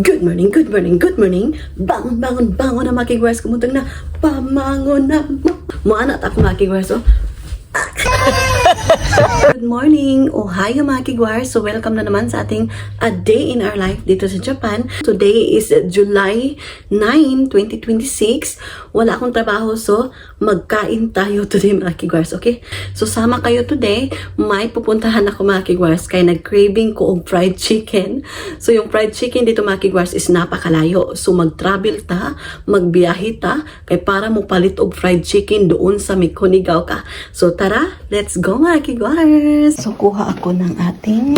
Good morning, good morning, good morning. Bangon, bangon, bangon na mga kigwars. Kumutang na, pamangon na mo. Muanat ako mga kigwars, oh. Good morning! Ohayo mga kigwars! So welcome na naman sa ating A Day in Our Life dito sa Japan. Today is July 9, 2026. Wala akong trabaho so magkain tayo today mga kigwars, okay? So sama kayo today. May pupuntahan ako mga kigwars kaya nag-craving ko og fried chicken. So yung fried chicken dito mga kigwars is napakalayo. So mag-travel ta, magbiyahe ta kay para mo palit og fried chicken doon sa Mikunigaw ka. So tara, let's go mga kigwars! So kuha ako ng ating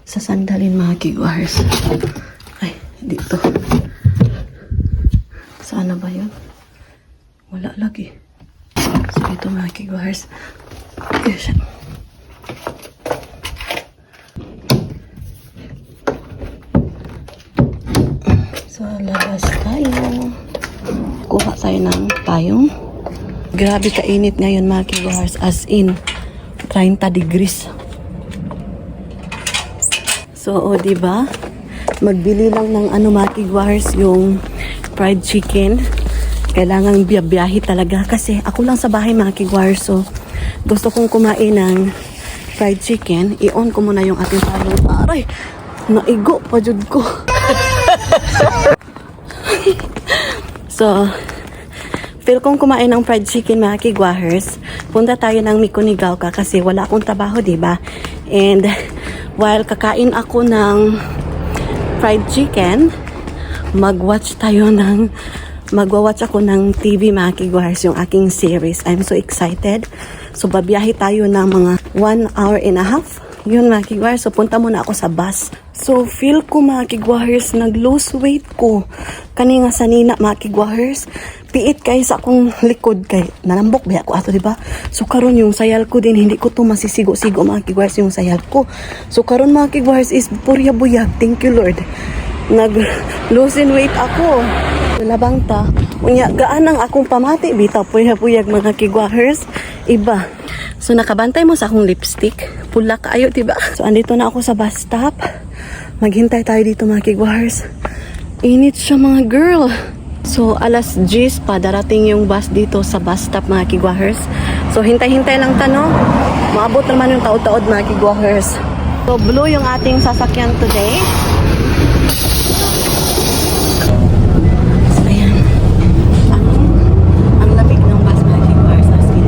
sasandalin mga kigwars. Ay, dito. Saan na ba yun? Wala lagi. So ito mga kigwars. Yes. So labas tayo. Kuha tayo ng payong. Grabe kainit ngayon mga kigwars, as in 30 degrees. So, diba? Magbili lang ng mga kigwars yung fried chicken. Kailangan biyahe talaga kasi ako lang sa bahay mga kigwars. So, gusto kong kumain ng fried chicken. I-on ko muna yung ating payong. Aray! Naigo pa jud ko. So, feel kong kumain ng fried chicken mga kigwahers. Punta tayo ng Mikunigaw ka kasi wala akong trabaho, diba? And while kakain ako ng fried chicken, magwatch ako ng TV mga kigwahers, yung aking series. I'm so excited. So babiyahe tayo ng mga 1 hour and a half. Yun mga kigwahers. So punta muna ako sa bus. So feel ko mga kigwahers, nag-lose weight ko. Kani nga sanina mga kigwahers, piit kay sa akong likod kay nanambok ba ako ato, diba? So karon yung sayal ko din hindi ko to masisigo-sigo mga kigwahers yung sayal ko. So karon mga kigwahers is purya buyag. Thank you Lord. Nag-lose in weight ako. Labang ta. Unya gaan ang akong pamati bitaw purya-buyag mga kigwahers. Iba. So nakabantay mo sa akong lipstick. Pula kaayo, diba? So andito na ako sa bus stop. Maghintay tayo dito mga kigwahers. Init siya mga girl. So alas 10 pa darating yung bus dito sa bus stop mga kigwahers. So hintay-hintay lang tano. Maabot naman yung taod-taod mga kigwahers. So blue yung ating sasakyan today. So ayan. Ang lamig ng bus mga kigwahers. As in,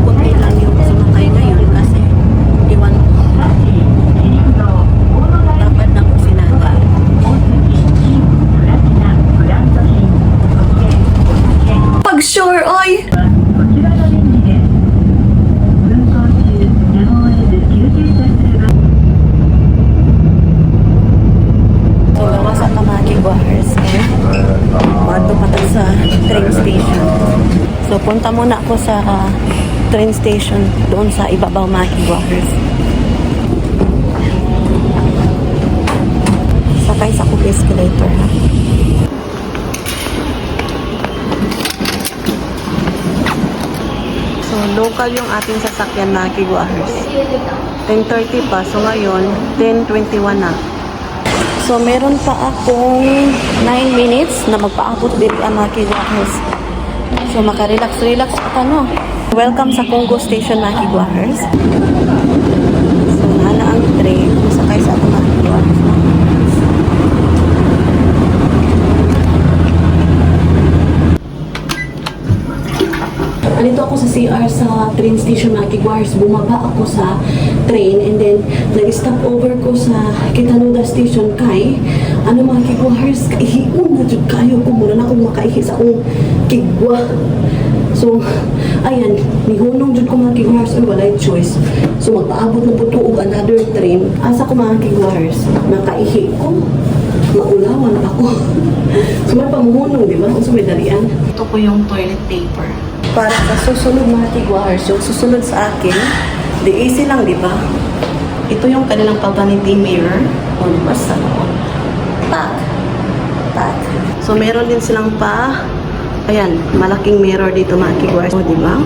kunti lang yung sumakay ngayon kasi iwan ko. Dapat na po sinaga. Pag sure, oy! So, gawas at mga kigwahers. Bato pa tayo sa train station. So, punta muna ako sa train station doon sa ibabaw mga kigwahers. Sakay sa akong escalator, ha? So, local yung ating sasakyan mga kigwahers. 10:30 pa. So, ngayon, 10:21 na. So, meron pa akong 9 minutes na magpaabot din ang mga kigwahers. So, makarelax-relax pa no. Welcome sa Congo Station mga kigwahers. So, nana ang train. Masakay sa ako mga kigwahers. Nandito ako sa CR sa train station mga kigwahers. Bumaba ako sa train and then nag-stop over ko sa Kitanoda Station kay mga kigwahers, kaihiun na dyan kayo kung muna na akong makaihi sa akong kigwa. So, ayan, nihunong dyan ko mga kigwahers ay walay choice. So, magpaabot na po ito another train. Asa ko mga kigwahers, nakaihi ko, maulawan ako. So, may pamuhunong, di ba? Kung sumidalian. Ito po yung toilet paper. Para sa susunod mga kigwahers, yung susunod sa akin, di easy lang, di ba? Ito yung kanilang vanity mirror. O, di ba? Sa pack. So, meron din silang ayan, malaking mirror dito mga kigwahers. O, di ba?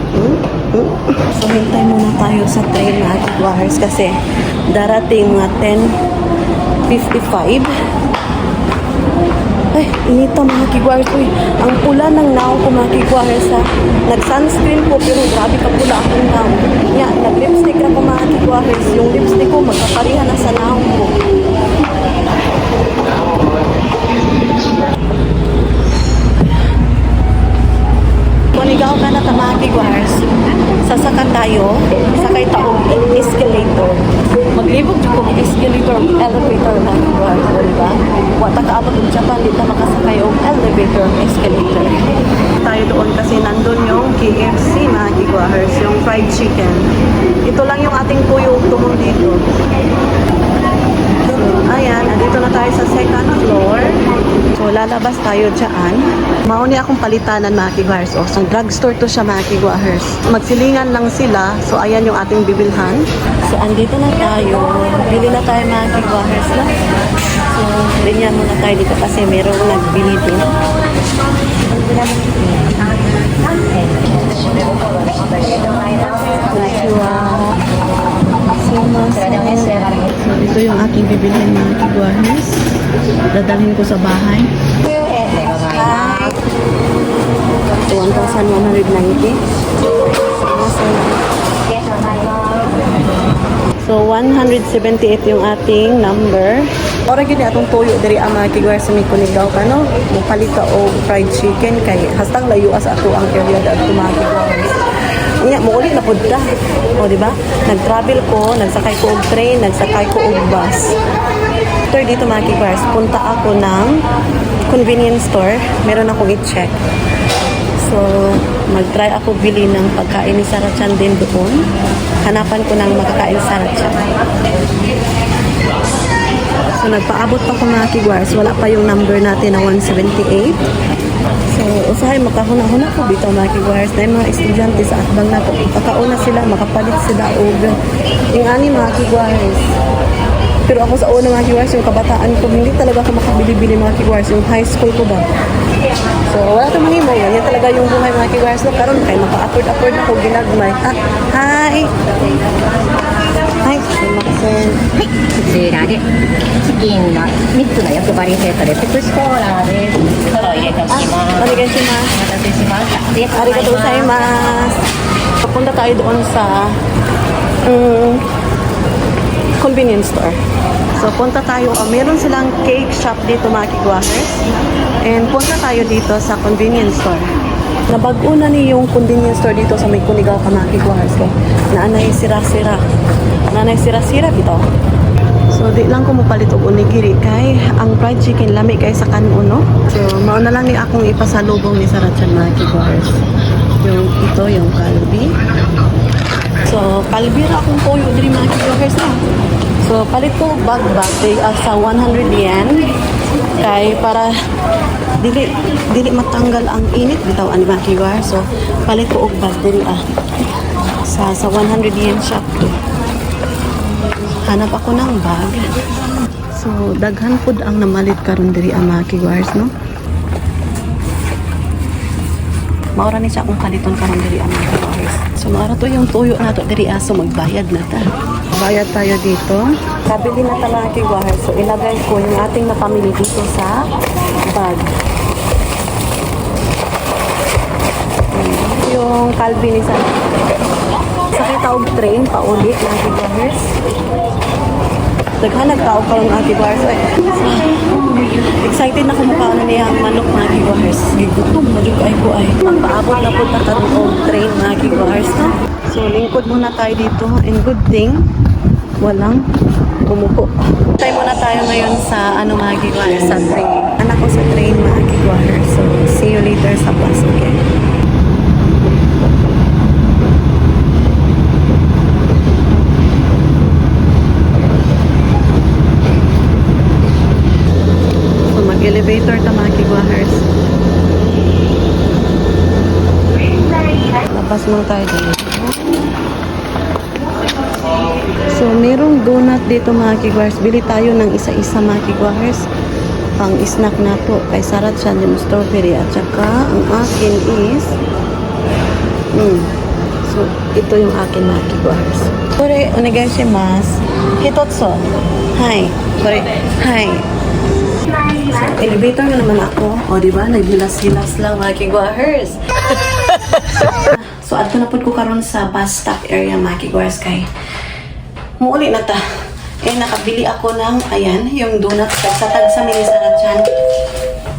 So, hintay muna tayo sa train mga kigwahers kasi darating mga 10:55. Ay, inita mga kigwars. Uy, ang pula ng naong ko mga kigwars ha. Nag-sunscreen ko pero grabe ka pula akong naong. Nga, nag-lipstick na ko mga kigwars. Yung lipstick ko magkaparihan na sa naong ko. Kunigaw ka na ta mga kigwars. Sasakan tayo, sakay taong escalator. Maglibog ko kung escalator, elevator na kigwars, diba? Wata ka abot ng Japan, dito makasakay yung elevator, escalator. Tayo doon kasi nandun yung KFC mga kigwars, yung fried chicken. Ito lang yung ating tuyo tumong dito. Ayan, andito na tayo sa second floor. So, lalabas tayo dyan. Mauni akong palitanan mga kigwars. O, so, drugstore to siya mga kigwars. Magsilingan lang sila. So, ayan yung ating bibilhan. So, andito na tayo. Bili na tayo mga kigwars na. So, ganyan muna tayo dito kasi merong nagbili din. So, ito yung aking bibilhin mga kigwars. Dadalhin ko sa bahay. So, 1,190. So, 178 yung ating number. Ora gini atong tuyo diri ang mga kigwars sa Mikunigaw ka no. Mupalit ka og fried chicken kay hastang layo as ato ang area at mga kigwars. Nya mo uli na pud ta. O di ba? Nag-travel ko, nagsakay ko og train, nagsakay ko og bus. After dito mga kigwars, punta ako ng convenience store. Meron akong i-check. So, mag-try ako bili ng pagkain ni Sarah Chan din doon. Hanapan ko ng makakain Sarah Chan. So, nagpaabot pa ko mga kigwars. Wala pa yung number natin na 178. So, usahay makahuna-huna ko dito mga kigwars. Na yung mga estudyante sa atbang na to. Pagkauna sila, makapalit sila og yung ani mga kigwars. Pero ako sa una mga kigwars, yung kabataan ko, hindi talaga ako makabili-bili mga kigwars. Yung high school ko ba? So, wala itong mahimo. Yan talaga yung buhay mga kigwars. No? Karon kay maka-afford na ko ginagmay. Ah, hi! Hi, sumaksen. こちらでチキンの3つの欲張りセットでプチコーラです。トロ入れておきます。お願いします。お待たせしました。ありがとう Arigatou ございます。 gozaimasu. Papunta tayo doon sa convenience store. So, punta tayo. Meron silang cake shop dito mga kigwahers. And punta tayo dito sa convenience store. Nabago na ni yung convenience store dito sa may Kunigaw ka mga kigwahers. Naanay sira-sira. Naanay sira-sira dito. So, di lang ko mapalit og onigiri kay ang fried chicken lami kay sa kanon, no? So, mao na lang ni akong ipasalubong ni Sarah Chan mga kigwahers. Yung ito, yung kalbi. So, kalbi ra akong toyo diri mga kigwahers na. So, palit ko bag-bag sa 100 yen kay para dili matanggal ang init bitaw ani mga kigwahers. So, palit ko og bag diri sa 100 yen shop to. Hanap ako ng bag. So, daghan pud ang namalit karon diri ang mga kigwars, no? Maura ni siya akong kaliton karon diri ang mga kigwars. So, maura to yung tuyo nato diri so magbayad na ta. Bayad tayo dito. Kabili na ta mga kigwars. So, ilagay ko yung ating napamili dito sa bag. Yung kalbi ni Sarah. Sakita og train paulit mga kigwars. Daghan nagtao ka ng kigwars. Excited na kumakaon na niya ang manok mga kigwars. Gigutom na dyan ay ko ay. Magpaabot na po na karoon og train mga kigwars. So, lingkod muna tayo dito. And good thing, walang umupo. Tayo muna tayo ngayon sa mga kigwars, sa train. Anak ko sa train mga kigwars. So, see you later sa bus, okay? Elevator ta mga kigwahers. Labas muna tayo dito. So, merong donut dito mga kigwahers. Bili tayo ng isa-isa mga kigwahers. Pang snack na to. Kay Sarah Chan yung strawberry. At saka, ang akin is so, ito yung akin mga kigwahers. Kore, onegaishimasu. Hitotsu. Hi. Kore, hi. Elevator na naman ako. O, di ba? Naghilas-hilas lang mga kigwahers. So, ato na po ko karon sa bus stop area mga kigwahers kay muuli na ta. Eh, nakabili ako ng, ayan, yung donut sa tag sa mini sarachan.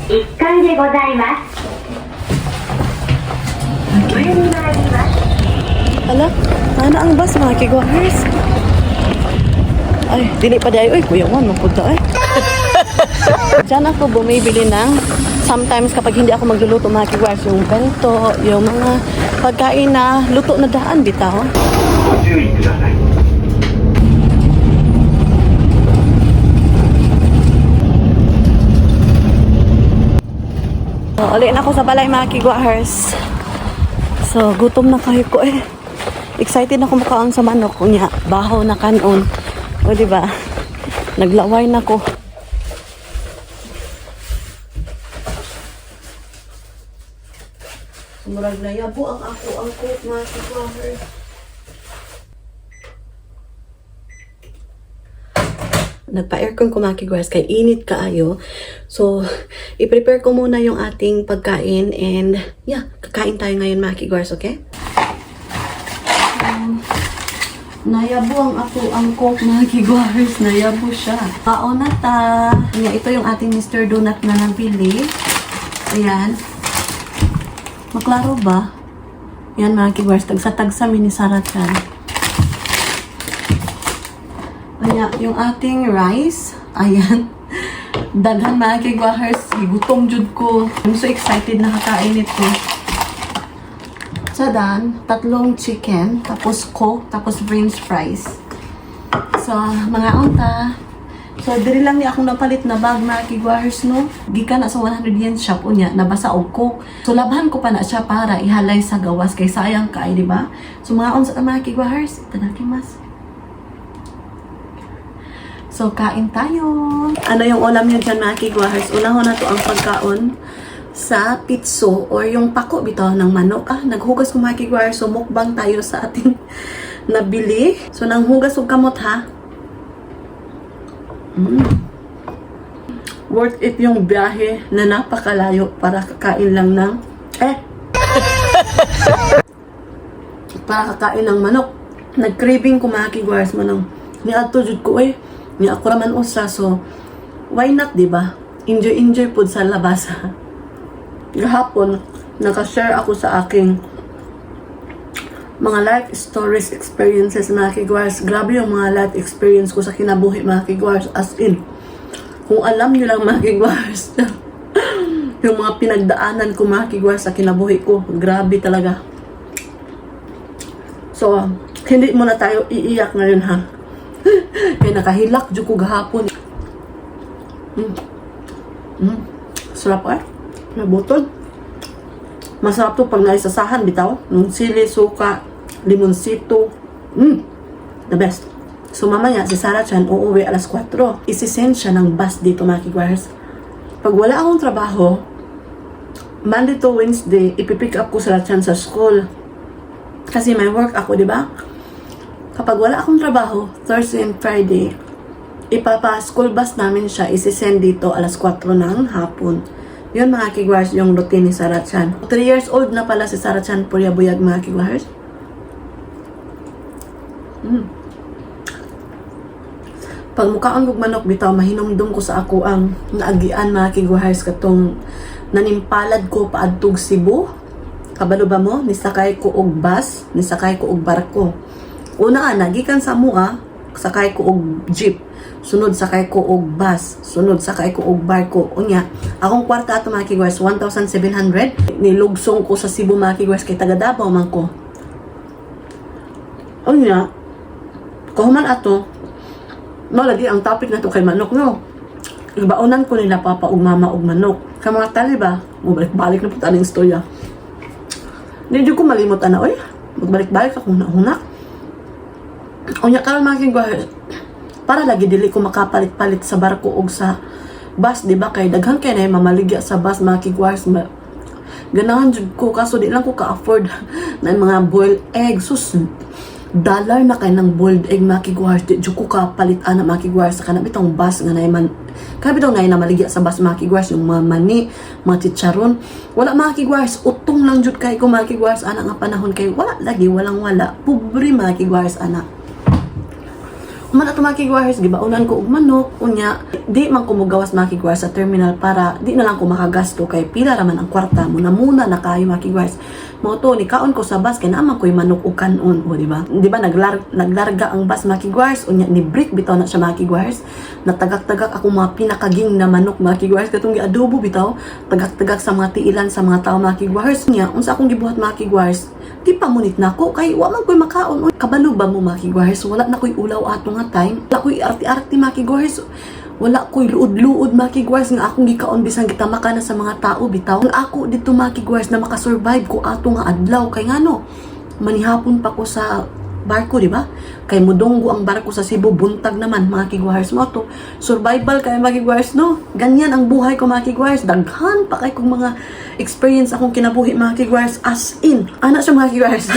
1階でございます。上に参ります。 Hala, ano ang bus mga kigwahers? Ay, dili pa dayo. Uy, kuya mo, mapunta ay. Diyan ako bumibili ng, sometimes kapag hindi ako magluluto mga kigwahers, yung bento, yung mga pagkain na luto na daan, bitaw. ご注意ください。 So, ulit na ako sa balay mga kigwahers. So, gutom na kayo ko eh. Excited ako makaon sa manok niya. Baho na kanon. O, diba? Naglaway na ko. Murag na yabo ang ako mga kigwahers. Nagpa-aircon ko mga kigwahers kay init kaayo. So, i-prepare ko muna yung ating pagkain and yeah, kakain tayo ngayon mga kigwahers, okay? Nayabo ang ang cook mga kigwahers. Nayabo siya. Paon na ta. Yeah, ito yung ating Mr. Donut na nabili. Ayan. Maklaro ba? Yan mga kigwahers. Tag sa mini sarachan. Ayan, yung ating rice. Ayan. Daghan mga kigwahers. Gutom jud ko. I'm so excited na kakain ito. Sadan, 3 chicken, tapos coke, tapos french fries. So, mga unta. So, diri lang ni akong napalit na bag mga kigwahers, no? Gikan na sa 100 yen shop unya, nabasa og coke. So, labhan ko pa na siya para ihalay sa gawas kay sayang kay, di ba? So, mga unsa mga kigwahers, itadakimasu. So, kain tayo. Ano yung ulam nyo dyan, mga kigwahers? Unahon na to ang pagkaon sa pitso or yung pako bitaw ng manok. Naghugas ko mga kigwahers. So, mukbang tayo sa ating nabili. So, nanghugas og kamot, ha? Worth it yung biyahe na napakalayo para kakain lang ng para kakain ng manok. Nag-craving ko mga kigwahers mo nang niadto jud ko ni ako raman usa, so why not, diba? Enjoy food sa labas. Gahapon naka-share ako sa aking mga life stories, experiences mga kigwahers. Grabe yung mga life experience ko sa kinabuhi mga kigwahers, as in kung alam nyo lang mga kigwahers yung mga pinagdaanan ko mga kigwahers sa kinabuhi ko, grabe talaga. So hindi muna tayo iiyak ngayon, ha? Kaya nakahilak dyan ko gahapon. Sarap ay. Nabutod. Masarap to pag naisasahan bitaw. Nung sili, suka, limonsito. The best. So mamaya si Sarah Chan uuwi alas 4. Isisend siya ng bus dito mga kigwahers. Pag wala akong trabaho, Monday to Wednesday, ipipick up ko Sarah Chan sa school. Kasi may work ako, di ba? Kapag wala akong trabaho, Thursday and Friday, ipapa-school bus namin siya, isisend dito alas 4 ng hapon. Yun mga kigwahers, yung routine ni Sarah Chan. 3 years old na pala si Sarah Chan, Puyabuyag mga kigwahers. Pag mukhaang manok bitaw, mahinumdum ko sa ako ang naagian mga kigwahers katong nanimpalad ko paadtog Cebu. Kabalo ba mo? Nisakay ko og bus, nisakay ko og barko. Una nagikan sa mua, sakay ko og jeep. Sunod sakay ko og bus. Sunod sakay ko og barko. Unya, akong kwarta ato mga kigwahers, 1,700. Nilugsong ko sa Cebu mga kigwahers kay taga Davao man ko. Unya, kahuman ato, lagi ang topic na to kay manok, no? Ibaunan ko nila papa og mama og manok. Kaya mga taliba, balik na po taning istorya. Hindi ko malimot na, oy. Magbalik-balik ako huna-huna. Unya karon mga kigwahers, para lagi dili ko makapalit-palit sa barko og sa bus, di ba? Kay daghan kay na mamaligya sa bus mga kigwahers. Ganahan jud ko kaso di lang ko ka-afford na mga boiled egg. Sus, dollar na kay ng boiled egg makigwars. Di ko ka palit ana makigwars sa kanang bitong bus nga naman. Kabitaw nga na maligya sa bus makigwars yung mga mani, mga chicharon. Wala makigwars, utong lang jud kay ko makigwars ana nga panahon kay wala lagi walang wala. Pobre makigwars ana. Man ato makigwars, gibaunan ko og manok, unya, di man ko mugawas makigwars sa terminal para di na lang ko makagasto kay pila raman ang kwarta mo na muna na kayo makigwars. Mo to ni kaon ko sa bus kay naman ko'y manok ug kanon, o di ba? Di ba naglarga ang bus makigwars, unya ni break bitaw na siya makigwars. Natagak-tagak ako mga pinakaging na manok makigwars katong giadobo bitaw, tagak-tagak sa mga tiilan sa mga tao makigwars niya. Unsa akong gibuhat makigwars? Di pa munit na ko kay wa man ko'y makaon. Kabalo ba mo makigwars? Wala na ko'y ulaw ato nga time. Wala ko'y arti-arti makigwars. Wala ko'y luod-luod makigwars nga akong gikaon bisan gitamaka na sa mga tao bitaw. Ang ako dito makigwars na makasurvive ko ato nga adlaw kay ngano. Manihapon pa ko sa barko, di ba? Kay mudonggo ang barko sa Cebu, buntag naman makigwars mo to. Survival kay makigwars, no? Ganyan ang buhay ko makigwars. Daghan pa kay kong mga experience akong kinabuhi makigwars as in. Ana siya makigwars.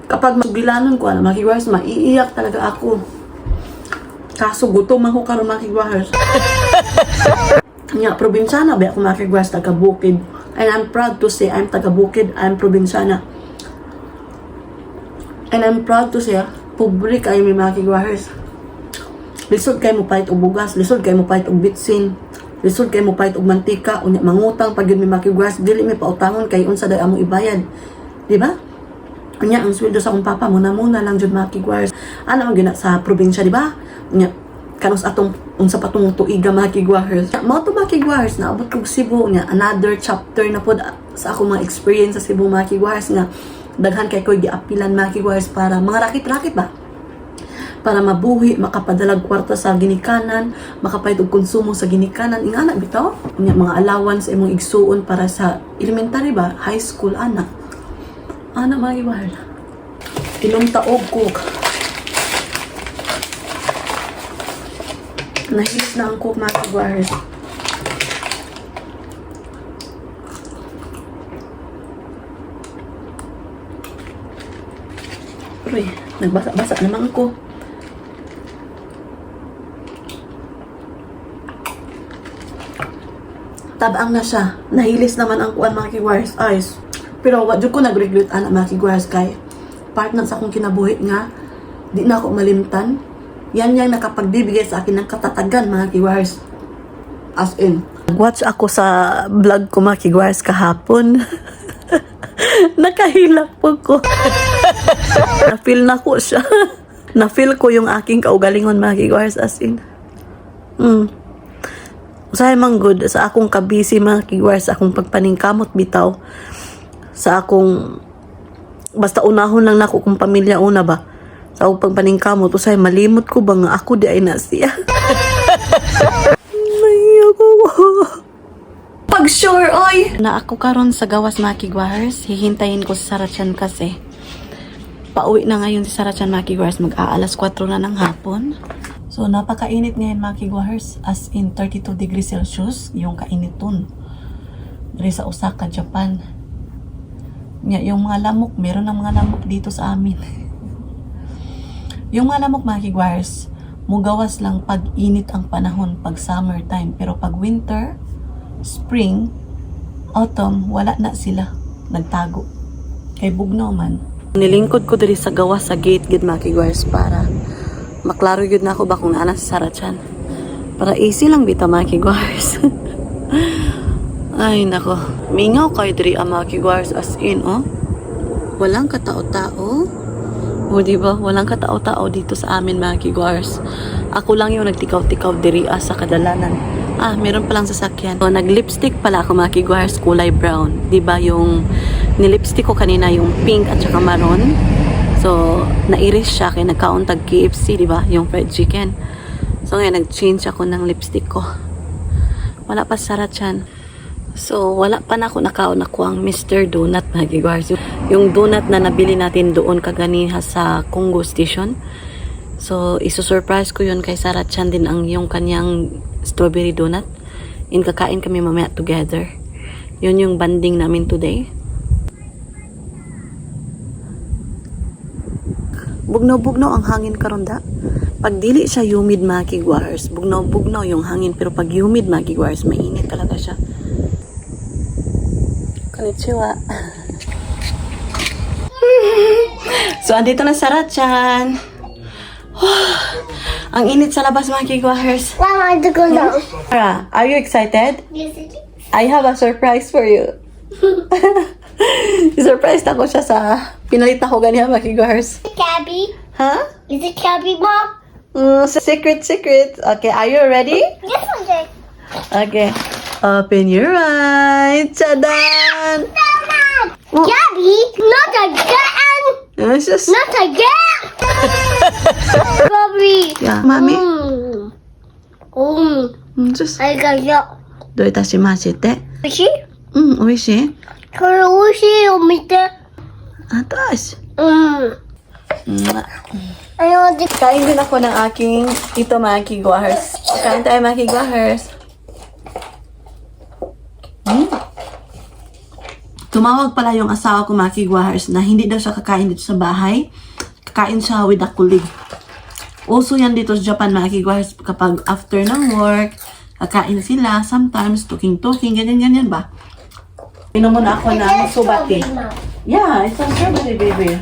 Kapag magbilanon ko, makigwars, maiiyak talaga ako. Kaso gutom ako karon makigwars. Nga, probinsyana ba ako makigwars, taga-Bukid. And I'm proud to say, I'm taga-Bukid, I'm probinsyana. And I'm proud to say, pobre kayo may makigwars. Lisod kayo mo pahit og bugas, lisod kayo mo pahit og bitsin, lisod kayo mo pahit og mantika, unya mangutang pag yun may makigwars, dili may pautangon kay unsa day among ibayad. Di ba? Unya ang sweldo sa akong papa muna lang jud makigwars. Ano man gina sa probinsya, di ba? Unya kanos atong unsa patong tuiga makigwars. Mao to makigwars na abot kog Cebu nya another chapter na pod sa akong mga experience sa Cebu makigwars nga daghan kay ko giapilan makigwars para mga rakit-rakit ba? Para mabuhi, makapadalag kwarta sa ginikanan, makapayad og konsumo sa ginikanan, ingana bitaw. Unya mga allowance imong igsuon para sa elementary ba, high school ana. Ana makigwars. Inom taog ko. Nahis na ang cook makigwars. Uy, nagbasa-basa naman ako. Tabang na siya. Nahilis naman ang kuan makigwars. Ayos. Pero wadyo ko nag-regret anak makigwars kay part na sa akong kinabuhi nga di na ako malimtan. Yan yung nakapagbibigay sa akin ng katatagan mga kigwars. As in. Watch ako sa vlog ko mga kigwars kahapon. Nakahilak po ko. Na-feel na ko siya. Na-feel ko yung aking kaugalingon mga kigwars as in. Usahay mang good sa akong kabisi mga kigwars, sa akong pagpaningkamot bitaw. Sa akong basta unahon lang nako kung pamilya una ba. Sa akong pagpaningkamot, usay malimot ko ba nga ako di ay na siya. Naiyak ako. Pag sure, oy! Na ako karon sa gawas mga kigwars, hihintayin ko sa Sarachan kasi. Pauwi na ngayon si Sarachan mga kigwars, mag-aalas 4 na ng hapon. So, napakainit ngayon mga kigwars, as in 32 degrees Celsius, yung kainiton. Dari sa Osaka, Japan. Yung mga lamok, meron ng mga lamok dito sa amin. Yung mga lamok mga kigwars, mugawas lang pag init ang panahon, pag summertime. Pero pag winter, spring, autumn, wala na sila. Nagtago. Kay bugnaw man. Nilingkod ko diri sa gawas sa gate gid mga kigwars para maklaro yun na ako ba kung naana sa Sarachan. Para easy lang bita mga kigwars. Ay nako. Mingaw kayo diri ang mga kigwars as in, oh. Walang katao-tao. O diba? Walang katao-tao dito sa amin mga kigwars. Ako lang yung nagtikaw-tikaw diri sa kadalanan. Meron palang sasakyan. So, nag-lipstick pala ako mga kigwars, kulay brown. Diba yung nilipstick ko kanina yung pink at saka maroon. So, nairis siya kaya nagkauntag KFC, diba? Yung fried chicken. So, ngayon, nag-change ako ng lipstick ko. Wala pa Sarachan. So, wala pa na ako nakaon ako ang Mr. Donut, mga kigwars. Yung donut na nabili natin doon kaganiha sa Congo Station. So, isusurprise ko yun kay Sarachan din ang yung kanyang strawberry donut. And kakain kami mamaya together. Yun yung banding namin today. Bugnaw-bugnaw ang hangin karon da. Pag dili siya humid mga kigwahers, bugnaw-bugnaw yung hangin, pero pag humid mga kigwahers, mainit talaga siya. Konnichiwa. So, andito na Sarah-chan. Ang init sa labas mga kigwahers. Mama, to go down. Sarah, are you excited? Yes, it is. I have a surprise for you. Surprise ako siya sa pinalita ko ganyan mga kigwahers. Cabby? Huh? Is it cabby, Mom? Secret. Okay, are you ready? Yes, I did. Okay. Open your eyes. Tadaan! Oh. Cabby? Not again! It's just... Not again! Cabby! Yeah, mommy. Just... ありがとどういたしまして。う。おいしい美味しいこれおいしいよ、見て。Atas. うん。Ayaw, di Kain din ako ng aking ito mga kigwahers. Kain tayo mga kigwahers. Tumawag pala yung asawa ko mga kigwahers na hindi daw siya kakain dito sa bahay. Kakain siya with a colleague. Uso yan dito sa Japan mga kigwahers kapag after ng work, kakain sila, sometimes talking, ganyan ba? Inom muna ako ng subati. Yeah, it's a strawberry baby.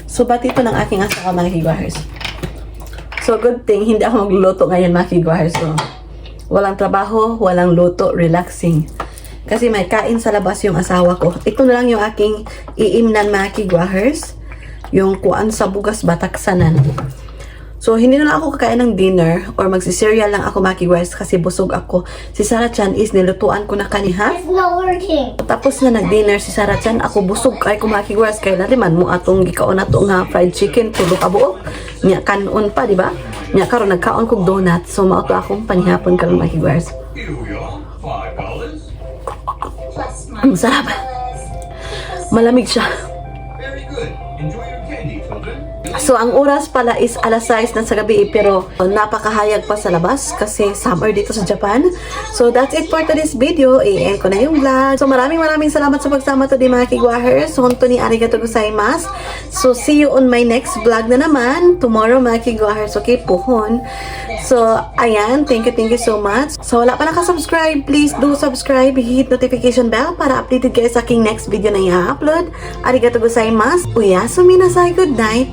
Subati ito ng aking asawa mga kigwahers. So good thing, hindi ako magluluto ngayon mga kigwahers. So, walang trabaho, walang luto, relaxing. Kasi may kain sa labas yung asawa ko. Ito na lang yung aking iimnan mga kigwahers. Yung kuan sa bugas bataksanan. So, hindi na lang ako kakain ng dinner or magsicereal lang ako mga kigwahers kasi busog ako. Si Sarah-chan is nilutuan ko na kaniha. It's not working. Tapos na nag-dinner si Sarah-chan, ako busog kay kumakigwas kay laliman mo atong gikaon nato nga fried chicken tulo ka buok. Nya kanon pa, di ba? Nya karon nagkaon kog donut. So mao to akong panihapon karon makigwas. Here we are, $5. Ang sarap. Malamig siya. Very good. Enjoy your candy, children. So, ang oras pala is alas 6 na sa gabi pero napakahayag pa sa labas kasi summer dito sa Japan. So, that's it for today's video. I-end ko na yung vlog. So, maraming salamat sa pagsama today mga kigwahers. Honto ni arigatou gozaimasu. So, see you on my next vlog na naman. Tomorrow mga kigwahers. Okay, puhon. So, ayan. Thank you so much. So, wala pa nakasubscribe. Please do subscribe. Hit notification bell para updated kayo sa aking next video na i-upload. Arigatou gozaimasu. Uyasumi nasai. Good night.